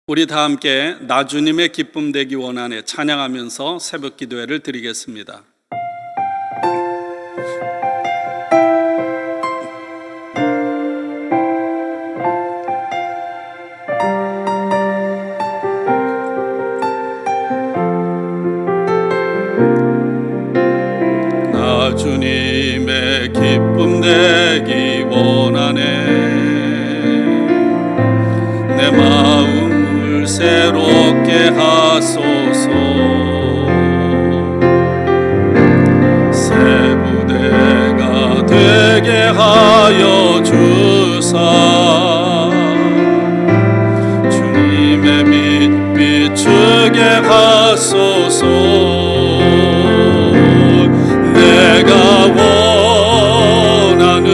우리 다 함께 나 주님의 기쁨 되기 원하네 찬양하면서 새벽 기도회를 드리겠습니다. 나 주님의 기쁨 되기 원하네 내 마음을 새롭게 하소서 새 부대가 되게 하여 주사 주님의 빛 비추게 하소서 내가 원하는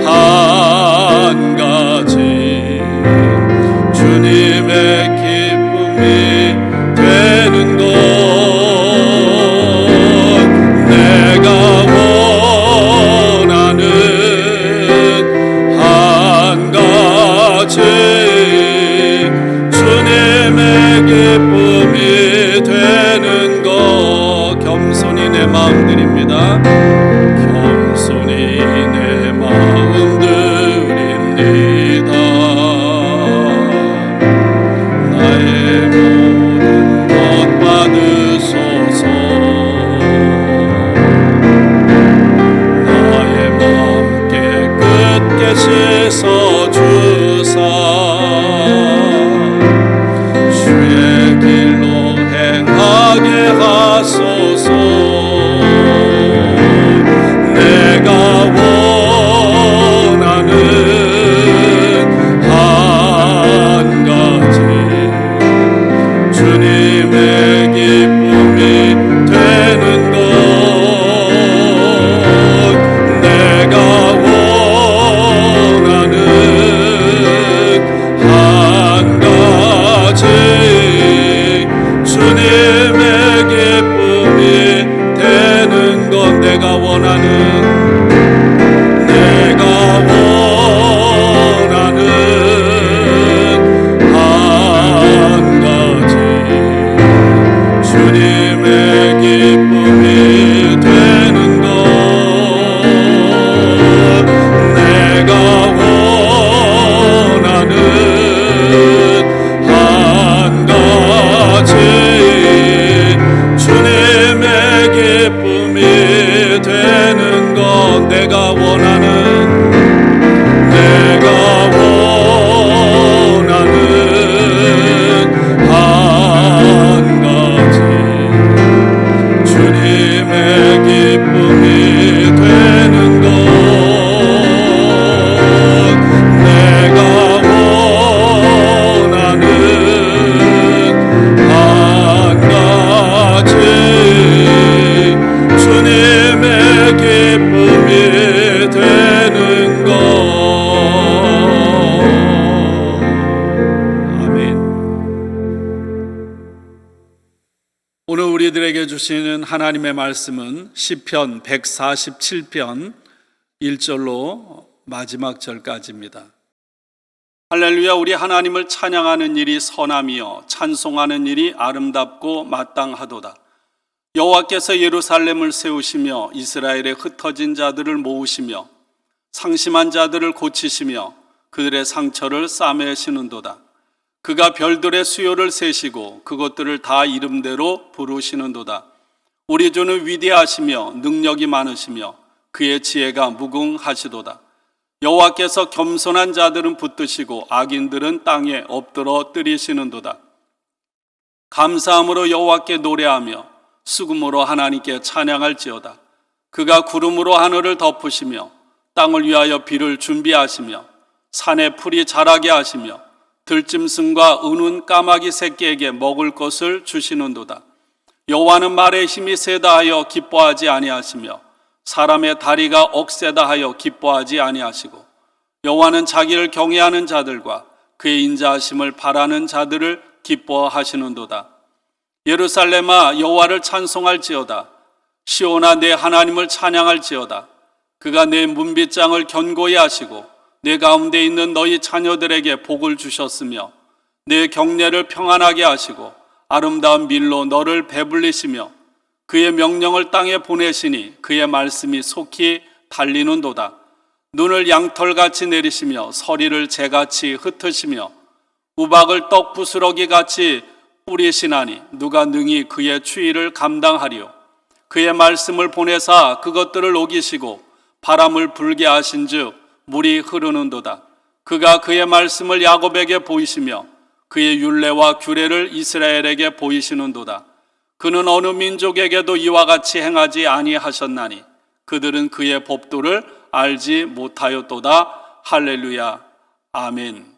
한 가지 주님의 기쁨이 되는 것 내가 원하는 한 가지 주님의 기쁨이 되는 것 겸손히 내 마음 드립니다. 겸손히 내 마음 드립니다. 나의 모든 것 받으소서 나의 마음 깨끗게 씻어주사 주의 길로 행하게 하소서 내가 원하는 한 가지 주님의 기쁨이 되는 것 내가 원하는 한 가지 주님의 기쁨이 되는 것 내가 원하는 한 가지 주님의 기쁨이 되는 것 내가 원하는 한 가지 주님의 기쁨이 되는 것 내가 원하는 한 가지 주님의 기쁨이 되는 것 내가 원하는 한 가지 주님의 기쁨이 되는 것 아멘. 오늘 우리들에게 주시는 하나님의 말씀은 시편 147편 1절로 마지막 절까지입니다. 할렐루야. 우리 하나님을 찬양하는 일이 선함이요 찬송하는 일이 아름답고 마땅하도다. 여호와께서 예루살렘을 세우시며 이스라엘의 흩어진 자들을 모으시며 상심한 자들을 고치시며 그들의 상처를 싸매시는도다. 그가 별들의 수요를 세시고 그것들을 다 이름대로 부르시는도다. 우리 주는 위대하시며 능력이 많으시며 그의 지혜가 무궁하시도다. 여호와께서 겸손한 자들은 붙드시고 악인들은 땅에 엎드러 뜨리시는도다. 감사함으로 여호와께 노래하며 수금으로 하나님께 찬양할지어다. 그가 구름으로 하늘을 덮으시며 땅을 위하여 비를 준비하시며 산에 풀이 자라게 하시며 들짐승과 은운 까마귀 새끼에게 먹을 것을 주시는도다. 여호와는 말에 힘이 세다 하여 기뻐하지 아니하시며 사람의 다리가 억세다 하여 기뻐하지 아니하시고 여호와는 자기를 경외하는 자들과 그의 인자하심을 바라는 자들을 기뻐하시는도다. 예루살렘아 여호와를 찬송할지어다. 시온아 내 하나님을 찬양할지어다. 그가 내 문빗장을 견고히 하시고 내 가운데 있는 너희 자녀들에게 복을 주셨으며 내 경내를 평안하게 하시고 아름다운 밀로 너를 배불리시며 그의 명령을 땅에 보내시니 그의 말씀이 속히 달리는도다. 눈을 양털같이 내리시며 서리를 재같이 흩으시며 우박을 떡 부스러기같이 뿌리시나니 누가 능히 그의 추위를 감당하리요. 그의 말씀을 보내사 그것들을 녹이시고 바람을 불게 하신즉 물이 흐르는도다. 그가 그의 말씀을 야곱에게 보이시며 그의 율례와 규례를 이스라엘에게 보이시는도다. 그는 어느 민족에게도 이와 같이 행하지 아니하셨나니 그들은 그의 법도를 알지 못하였도다. 할렐루야. 아멘.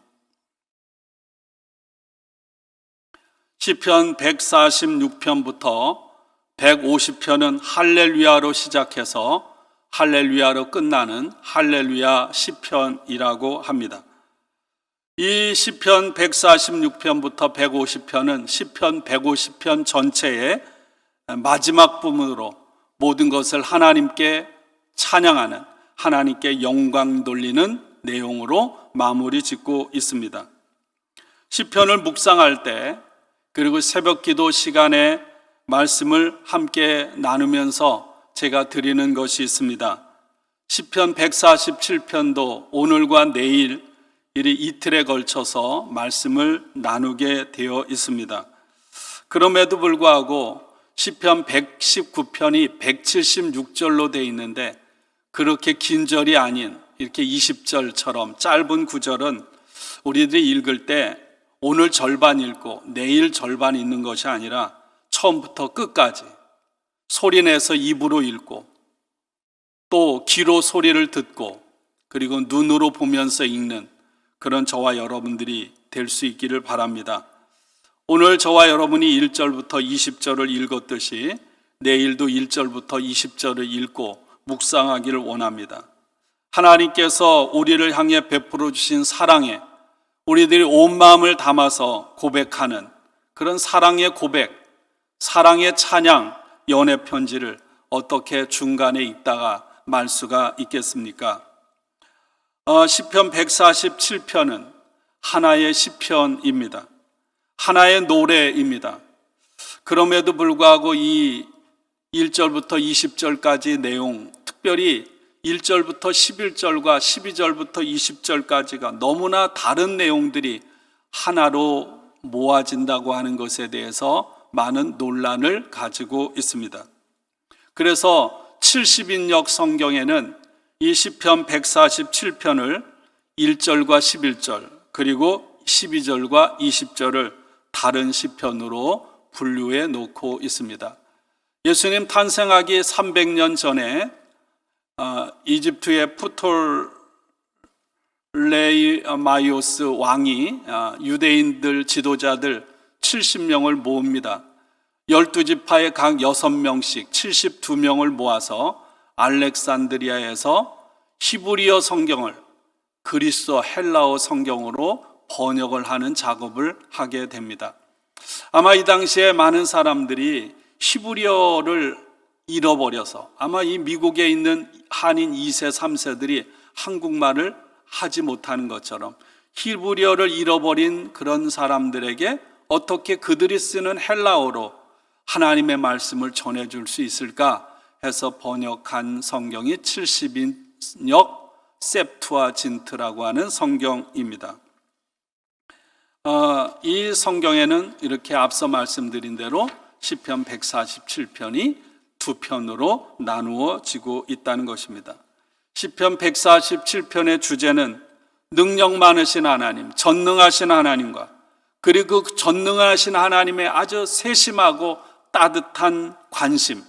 시편 146편부터 150편은 할렐루야로 시작해서 할렐루야로 끝나는 할렐루야 시편이라고 합니다. 이 시편 146편부터 150편은 시편 150편 전체의 마지막 부분으로 모든 것을 하나님께 찬양하는, 하나님께 영광 돌리는 내용으로 마무리 짓고 있습니다. 시편을 묵상할 때 그리고 새벽 기도 시간에 말씀을 함께 나누면서 제가 드리는 것이 있습니다. 시편 147편도 오늘과 내일 이틀에 걸쳐서 말씀을 나누게 되어 있습니다. 그럼에도 불구하고 시편 119편이 176절로 되어 있는데 그렇게 긴 절이 아닌 이렇게 20절처럼 짧은 구절은 우리들이 읽을 때 오늘 절반 읽고 내일 절반 읽는 것이 아니라 처음부터 끝까지 소리내서 입으로 읽고 또 귀로 소리를 듣고 그리고 눈으로 보면서 읽는 그런 저와 여러분들이 될 수 있기를 바랍니다. 오늘 저와 여러분이 1절부터 20절을 읽었듯이 내일도 1절부터 20절을 읽고 묵상하기를 원합니다. 하나님께서 우리를 향해 베풀어 주신 사랑에 우리들이 온 마음을 담아서 고백하는 그런 사랑의 고백, 사랑의 찬양, 연애 편지를 어떻게 중간에 읽다가 말 수가 있겠습니까? 시편 147편은 하나의 시편입니다. 하나의 노래입니다. 그럼에도 불구하고 이 1절부터 20절까지 내용, 특별히 1절부터 11절과 12절부터 20절까지가 너무나 다른 내용들이 하나로 모아진다고 하는 것에 대해서 많은 논란을 가지고 있습니다. 그래서 70인역 성경에는 이 시편 147편을 1절과 11절 그리고 12절과 20절을 다른 시편으로 분류해 놓고 있습니다. 예수님 탄생하기 300년 전에 이집트의 프톨레마이오스 왕이 유대인들 지도자들 70명을 모읍니다. 12지파의 각 6명씩 72명을 모아서 알렉산드리아에서 히브리어 성경을 그리스어 헬라어 성경으로 번역을 하는 작업을 하게 됩니다. 아마 이 당시에 많은 사람들이 히브리어를 잃어버려서 아마 이 미국에 있는 한인 2세, 3세들이 한국말을 하지 못하는 것처럼 히브리어를 잃어버린 그런 사람들에게 어떻게 그들이 쓰는 헬라어로 하나님의 말씀을 전해줄 수 있을까 해서 번역한 성경이 70인역 셉투아진트라고 하는 성경입니다. 이 성경에는 이렇게 앞서 말씀드린 대로 시편 147편이 두 편으로 나누어지고 있다는 것입니다. 시편 147편의 주제는 능력 많으신 하나님, 전능하신 하나님과 그리고 그 전능하신 하나님의 아주 세심하고 따뜻한 관심,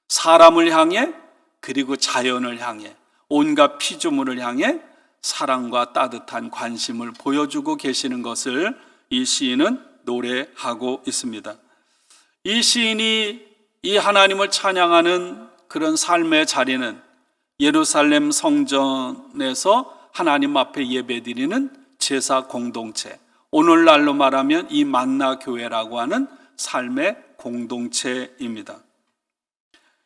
사람을 향해 그리고 자연을 향해 온갖 피조물을 향해 사랑과 따뜻한 관심을 보여주고 계시는 것을 이 시인은 노래하고 있습니다. 이 시인이 이 하나님을 찬양하는 그런 삶의 자리는 예루살렘 성전에서 하나님 앞에 예배드리는 제사 공동체, 오늘날로 말하면 이 만나 교회라고 하는 삶의 공동체입니다.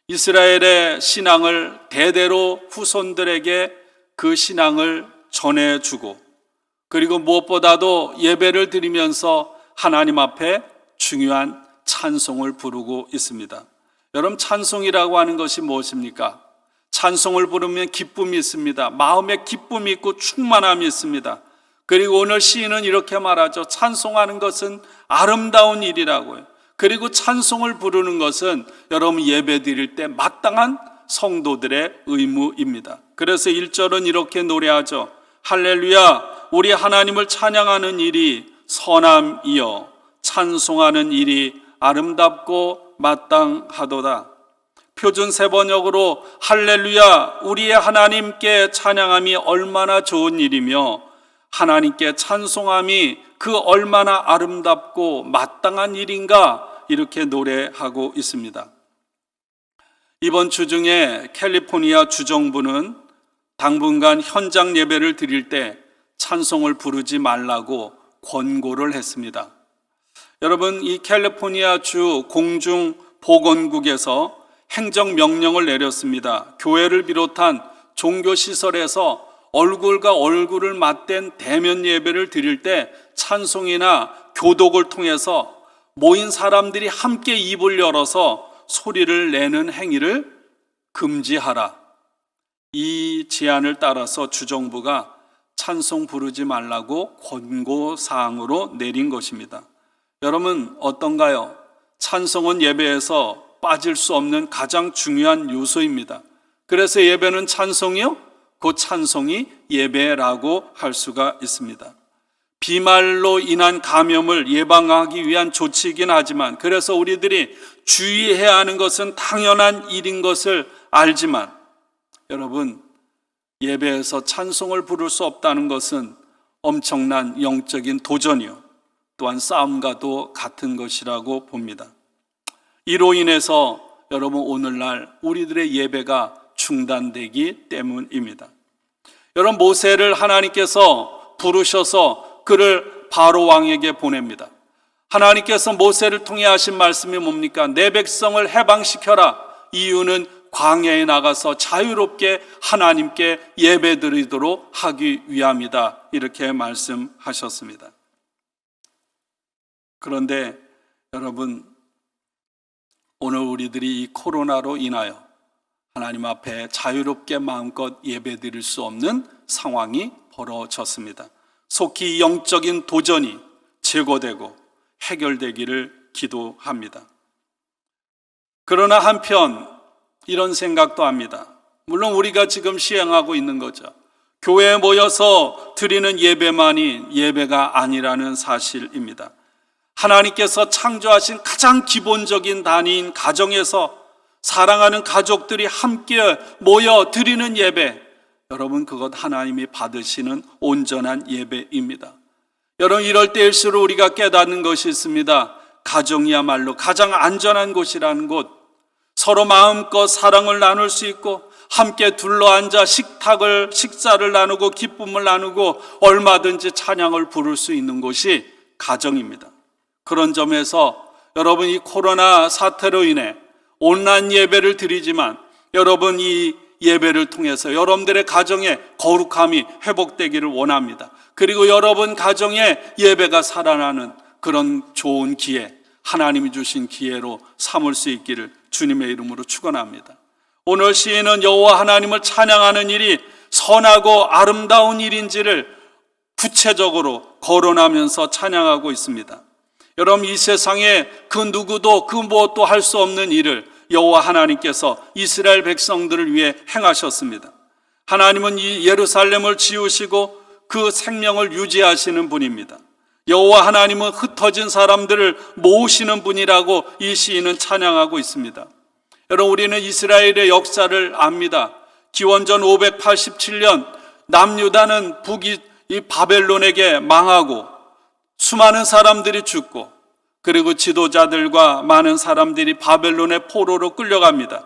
이스라엘의 신앙을 대대로 후손들에게 그 신앙을 전해주고, 그리고 무엇보다도 예배를 드리면서 하나님 앞에 중요한 찬송을 부르고 있습니다. 여러분, 찬송이라고 하는 것이 무엇입니까? 찬송을 부르면 기쁨이 있습니다. 마음에 기쁨이 있고 충만함이 있습니다. 그리고 오늘 시인은 이렇게 말하죠. 찬송하는 것은 아름다운 일이라고요. 그리고 찬송을 부르는 것은 여러분 예배 드릴 때 마땅한 성도들의 의무입니다. 그래서 1절은 이렇게 노래하죠. 할렐루야, 우리 하나님을 찬양하는 일이 선함이여 찬송하는 일이 아름답고 마땅하도다. 표준 세번역으로 할렐루야, 우리의 하나님께 찬양함이 얼마나 좋은 일이며 하나님께 찬송함이 그 얼마나 아름답고 마땅한 일인가, 이렇게 노래하고 있습니다. 이번 주 중에 캘리포니아 주정부는 당분간 현장 예배를 드릴 때 찬송을 부르지 말라고 권고를 했습니다. 여러분, 이 캘리포니아 주 공중보건국에서 행정명령을 내렸습니다. 교회를 비롯한 종교시설에서 얼굴과 얼굴을 맞댄 대면 예배를 드릴 때 찬송이나 교독을 통해서 모인 사람들이 함께 입을 열어서 소리를 내는 행위를 금지하라. 이 제안을 따라서 주정부가 찬송 부르지 말라고 권고사항으로 내린 것입니다. 여러분, 어떤가요? 찬송은 예배에서 빠질 수 없는 가장 중요한 요소입니다. 그래서 예배는 찬송이요? 그 찬송이 예배라고 할 수가 있습니다. 비말로 인한 감염을 예방하기 위한 조치이긴 하지만, 그래서 우리들이 주의해야 하는 것은 당연한 일인 것을 알지만, 여러분, 예배에서 찬송을 부를 수 없다는 것은 엄청난 영적인 도전이요, 또한 싸움과도 같은 것이라고 봅니다. 이로 인해서 여러분, 오늘날 우리들의 예배가 중단되기 때문입니다. 여러분, 모세를 하나님께서 부르셔서 그를 바로 왕에게 보냅니다. 하나님께서 모세를 통해 하신 말씀이 뭡니까? 내 백성을 해방시켜라. 이유는 광야에 나가서 자유롭게 하나님께 예배드리도록 하기 위함이다. 이렇게 말씀하셨습니다. 그런데 여러분, 오늘 우리들이 이 코로나로 인하여 하나님 앞에 자유롭게 마음껏 예배드릴 수 없는 상황이 벌어졌습니다. 속히 영적인 도전이 제거되고 해결되기를 기도합니다. 그러나 한편 이런 생각도 합니다. 물론 우리가 지금 시행하고 있는 거죠. 교회에 모여서 드리는 예배만이 예배가 아니라는 사실입니다. 하나님께서 창조하신 가장 기본적인 단위인 가정에서 사랑하는 가족들이 함께 모여 드리는 예배, 여러분, 그것 하나님이 받으시는 온전한 예배입니다. 여러분, 이럴 때일수록 우리가 깨닫는 것이 있습니다. 가정이야말로 가장 안전한 곳이라는 곳, 서로 마음껏 사랑을 나눌 수 있고 함께 둘러앉아 식사를 나누고 기쁨을 나누고 얼마든지 찬양을 부를 수 있는 곳이 가정입니다. 그런 점에서 여러분, 이 코로나 사태로 인해 온라인 예배를 드리지만 여러분, 이 예배를 통해서 여러분들의 가정의 거룩함이 회복되기를 원합니다. 그리고 여러분 가정의 예배가 살아나는 그런 좋은 기회, 하나님이 주신 기회로 삼을 수 있기를 주님의 이름으로 축원합니다. 오늘 시인은 여호와 하나님을 찬양하는 일이 선하고 아름다운 일인지를 구체적으로 거론하면서 찬양하고 있습니다. 여러분, 이 세상에 그 누구도 그 무엇도 할 수 없는 일을 여호와 하나님께서 이스라엘 백성들을 위해 행하셨습니다. 하나님은 이 예루살렘을 지으시고 그 생명을 유지하시는 분입니다. 여호와 하나님은 흩어진 사람들을 모으시는 분이라고 이 시인은 찬양하고 있습니다. 여러분, 우리는 이스라엘의 역사를 압니다. 기원전 587년 남유다는 이 바벨론에게 망하고 수많은 사람들이 죽고, 그리고 지도자들과 많은 사람들이 바벨론의 포로로 끌려갑니다.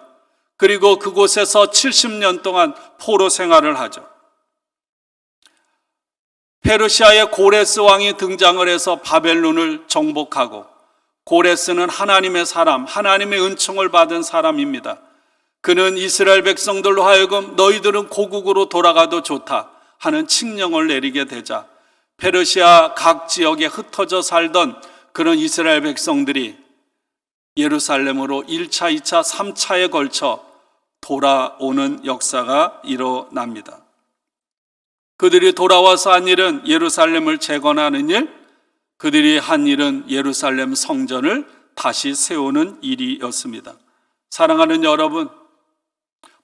그리고 그곳에서 70년 동안 포로 생활을 하죠. 페르시아의 고레스 왕이 등장을 해서 바벨론을 정복하고, 고레스는 하나님의 사람, 하나님의 은총을 받은 사람입니다. 그는 이스라엘 백성들로 하여금 너희들은 고국으로 돌아가도 좋다, 하는 칙령을 내리게 되자 페르시아 각 지역에 흩어져 살던 그런 이스라엘 백성들이 예루살렘으로 1차, 2차, 3차에 걸쳐 돌아오는 역사가 일어납니다. 그들이 돌아와서 한 일은 예루살렘을 재건하는 일, 그들이 한 일은 예루살렘 성전을 다시 세우는 일이었습니다. 사랑하는 여러분,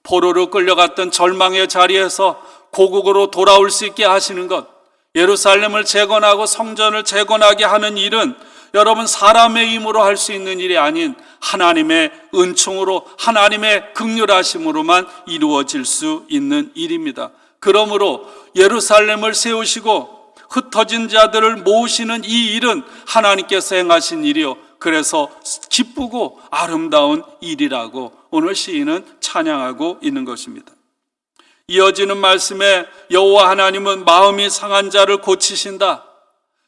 포로로 끌려갔던 절망의 자리에서 고국으로 돌아올 수 있게 하시는 것, 예루살렘을 재건하고 성전을 재건하게 하는 일은 여러분 사람의 힘으로 할 수 있는 일이 아닌 하나님의 은총으로, 하나님의 긍휼하심으로만 이루어질 수 있는 일입니다. 그러므로 예루살렘을 세우시고 흩어진 자들을 모으시는 이 일은 하나님께서 행하신 일이요, 그래서 기쁘고 아름다운 일이라고 오늘 시인은 찬양하고 있는 것입니다. 이어지는 말씀에 여호와 하나님은 마음이 상한 자를 고치신다.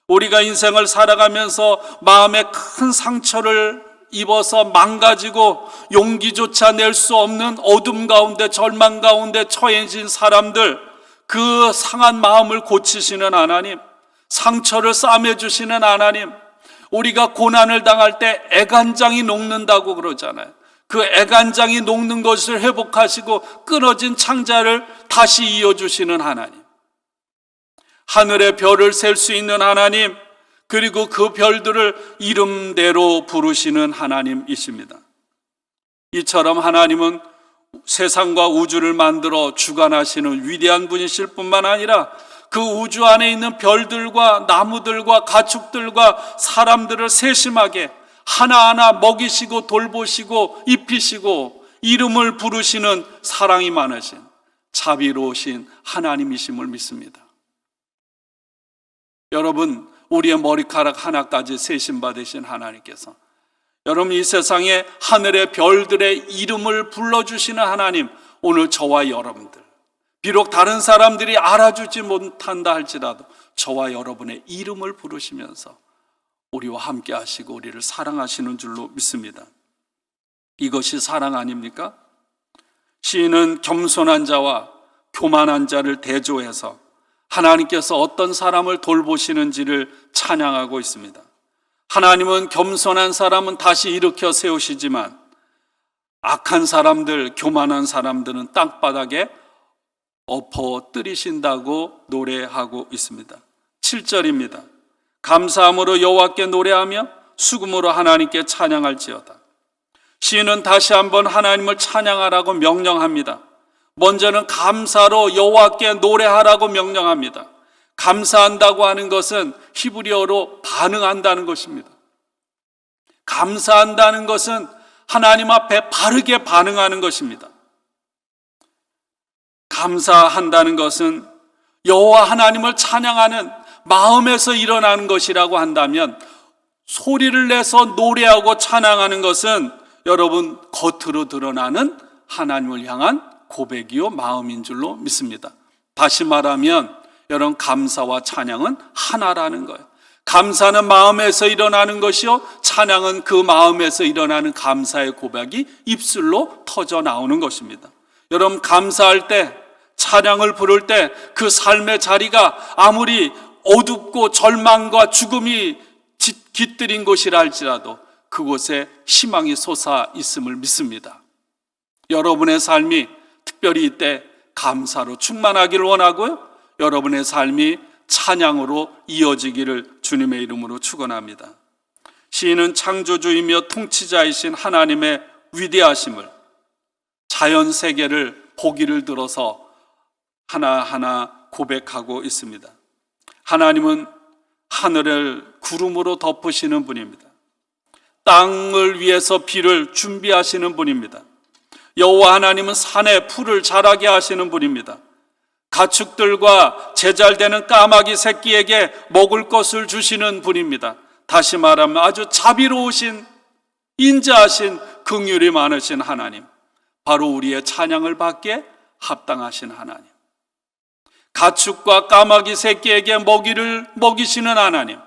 우리가 인생을 살아가면서 마음에 큰 상처를 입어서 망가지고 용기조차 낼 수 없는 어둠 가운데, 절망 가운데 처해진 사람들, 그 상한 마음을 고치시는 하나님, 상처를 싸매주시는 하나님, 우리가 고난을 당할 때 애간장이 녹는다고 그러잖아요. 그 애간장이 녹는 것을 회복하시고 끊어진 창자를 다시 이어주시는 하나님, 하늘의 별을 셀 수 있는 하나님, 그리고 그 별들을 이름대로 부르시는 하나님이십니다. 이처럼 하나님은 세상과 우주를 만들어 주관하시는 위대한 분이실 뿐만 아니라 그 우주 안에 있는 별들과 나무들과 가축들과 사람들을 세심하게 하나하나 먹이시고 돌보시고 입히시고 이름을 부르시는 사랑이 많으신 자비로우신 하나님이심을 믿습니다. 여러분, 우리의 머리카락 하나까지 세심받으신 하나님께서, 여러분 이 세상에 하늘의 별들의 이름을 불러주시는 하나님, 오늘 저와 여러분들, 비록 다른 사람들이 알아주지 못한다 할지라도 저와 여러분의 이름을 부르시면서 우리와 함께 하시고 우리를 사랑하시는 줄로 믿습니다. 이것이 사랑 아닙니까? 시인은 겸손한 자와 교만한 자를 대조해서 하나님께서 어떤 사람을 돌보시는지를 찬양하고 있습니다. 하나님은 겸손한 사람은 다시 일으켜 세우시지만 악한 사람들, 교만한 사람들은 땅바닥에 엎어뜨리신다고 노래하고 있습니다. 7절입니다. 감사함으로 여호와께 노래하며 수금으로 하나님께 찬양할지어다. 시인은 다시 한번 하나님을 찬양하라고 명령합니다. 먼저는 감사로 여호와께 노래하라고 명령합니다. 감사한다고 하는 것은 히브리어로 반응한다는 것입니다. 감사한다는 것은 하나님 앞에 바르게 반응하는 것입니다. 감사한다는 것은 여호와 하나님을 찬양하는 마음에서 일어나는 것이라고 한다면, 소리를 내서 노래하고 찬양하는 것은 여러분 겉으로 드러나는 하나님을 향한 고백이요 마음인 줄로 믿습니다. 다시 말하면 여러분, 감사와 찬양은 하나라는 거예요. 감사는 마음에서 일어나는 것이요, 찬양은 그 마음에서 일어나는 감사의 고백이 입술로 터져 나오는 것입니다. 여러분, 감사할 때, 찬양을 부를 때 그 삶의 자리가 아무리 어둡고 절망과 죽음이 깃들인 곳이라 할지라도 그곳에 희망이 솟아 있음을 믿습니다. 여러분의 삶이 특별히 이때 감사로 충만하기를 원하고요, 여러분의 삶이 찬양으로 이어지기를 주님의 이름으로 축원합니다. 시인은 창조주이며 통치자이신 하나님의 위대하심을, 자연 세계를 보기를 들어서 하나하나 고백하고 있습니다. 하나님은 하늘을 구름으로 덮으시는 분입니다. 땅을 위해서 비를 준비하시는 분입니다. 여호와 하나님은 산에 풀을 자라게 하시는 분입니다. 가축들과 제잘되는 까마귀 새끼에게 먹을 것을 주시는 분입니다. 다시 말하면 아주 자비로우신, 인자하신, 긍휼이 많으신 하나님, 바로 우리의 찬양을 받기에 합당하신 하나님, 가축과 까마귀 새끼에게 먹이를 먹이시는 하나님,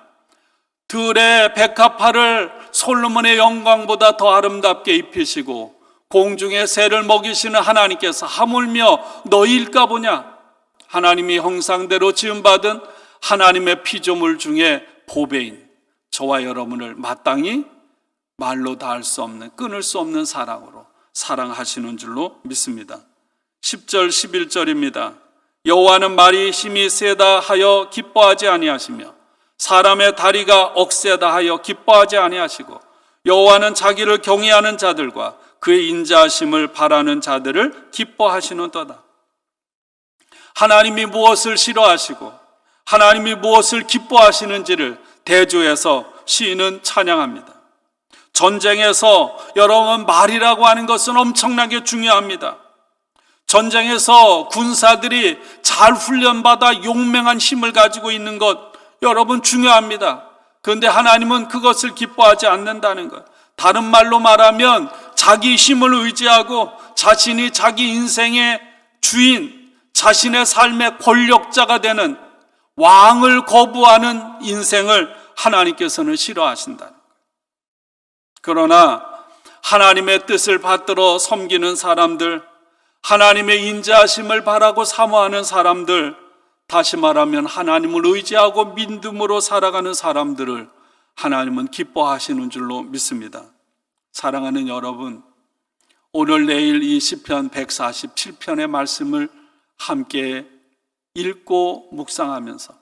들의 백합화를 솔로몬의 영광보다 더 아름답게 입히시고 공중의 새를 먹이시는 하나님께서 하물며 너희일까 보냐, 하나님이 형상대로 지음받은 하나님의 피조물 중에 보배인 저와 여러분을 마땅히 말로 닿을 수 없는, 끊을 수 없는 사랑으로 사랑하시는 줄로 믿습니다. 10절 11절입니다. 여호와는 말이 힘이 세다 하여 기뻐하지 아니하시며 사람의 다리가 억세다 하여 기뻐하지 아니하시고 여호와는 자기를 경외하는 자들과 그의 인자하심을 바라는 자들을 기뻐하시는도다. 하나님이 무엇을 싫어하시고 하나님이 무엇을 기뻐하시는지를 대조해서 시인은 찬양합니다. 전쟁에서 여러분, 말이라고 하는 것은 엄청나게 중요합니다. 전쟁에서 군사들이 잘 훈련받아 용맹한 힘을 가지고 있는 것 여러분 중요합니다. 그런데 하나님은 그것을 기뻐하지 않는다는 것. 다른 말로 말하면 자기 힘을 의지하고 자신이 자기 인생의 주인, 자신의 삶의 권력자가 되는 왕을 거부하는 인생을 하나님께서는 싫어하신다. 그러나 하나님의 뜻을 받들어 섬기는 사람들, 하나님의 인자하심을 바라고 사모하는 사람들, 다시 말하면 하나님을 의지하고 믿음으로 살아가는 사람들을 하나님은 기뻐하시는 줄로 믿습니다. 사랑하는 여러분, 오늘 내일 이 시편 147편의 말씀을 함께 읽고 묵상하면서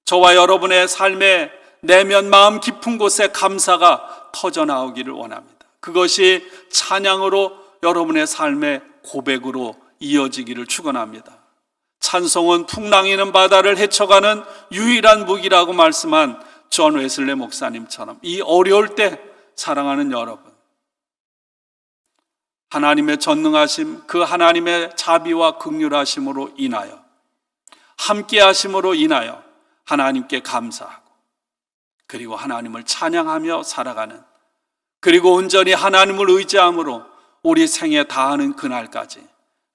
저와 여러분의 삶의 내면 마음 깊은 곳에 감사가 터져나오기를 원합니다. 그것이 찬양으로 여러분의 삶의 고백으로 이어지기를 축원합니다. 찬송은 풍랑이는 바다를 헤쳐가는 유일한 무기라고 말씀한 존 웨슬리 목사님처럼 이 어려울 때 사랑하는 여러분, 하나님의 전능하심, 그 하나님의 자비와 긍휼하심으로 인하여, 함께 하심으로 인하여 하나님께 감사하고 그리고 하나님을 찬양하며 살아가는, 그리고 온전히 하나님을 의지함으로 우리 생에 다하는 그날까지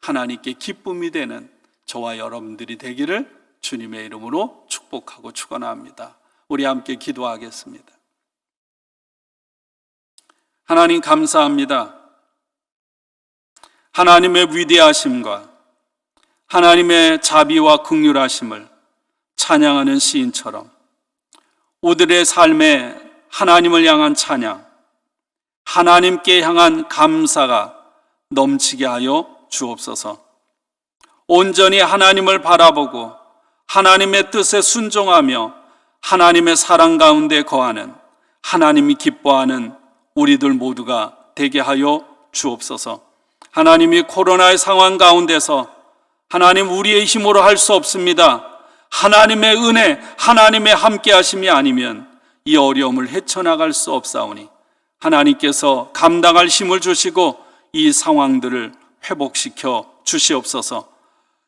하나님께 기쁨이 되는 저와 여러분들이 되기를 주님의 이름으로 축복하고 축원합니다. 우리 함께 기도하겠습니다. 하나님 감사합니다. 하나님의 위대하심과 하나님의 자비와 긍휼하심을 찬양하는 시인처럼 우리들의 삶에 하나님을 향한 찬양, 하나님께 향한 감사가 넘치게 하여 주옵소서. 온전히 하나님을 바라보고 하나님의 뜻에 순종하며 하나님의 사랑 가운데 거하는, 하나님이 기뻐하는 우리들 모두가 되게 하여 주옵소서. 하나님이 코로나의 상황 가운데서 하나님, 우리의 힘으로 할 수 없습니다. 하나님의 은혜, 하나님의 함께 하심이 아니면 이 어려움을 헤쳐나갈 수 없사오니 하나님께서 감당할 힘을 주시고 이 상황들을 회복시켜 주시옵소서.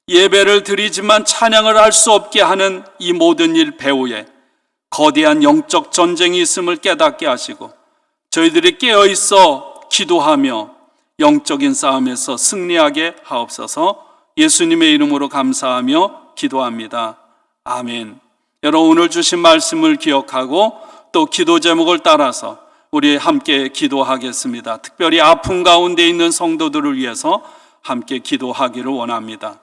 예배를 드리지만 찬양을 할 수 없게 하는 이 모든 일 배후에 거대한 영적 전쟁이 있음을 깨닫게 하시고 저희들이 깨어있어 기도하며 영적인 싸움에서 승리하게 하옵소서. 예수님의 이름으로 감사하며 기도합니다. 아멘. 여러분, 오늘 주신 말씀을 기억하고 또 기도 제목을 따라서 우리 함께 기도하겠습니다. 특별히 아픔 가운데 있는 성도들을 위해서 함께 기도하기를 원합니다.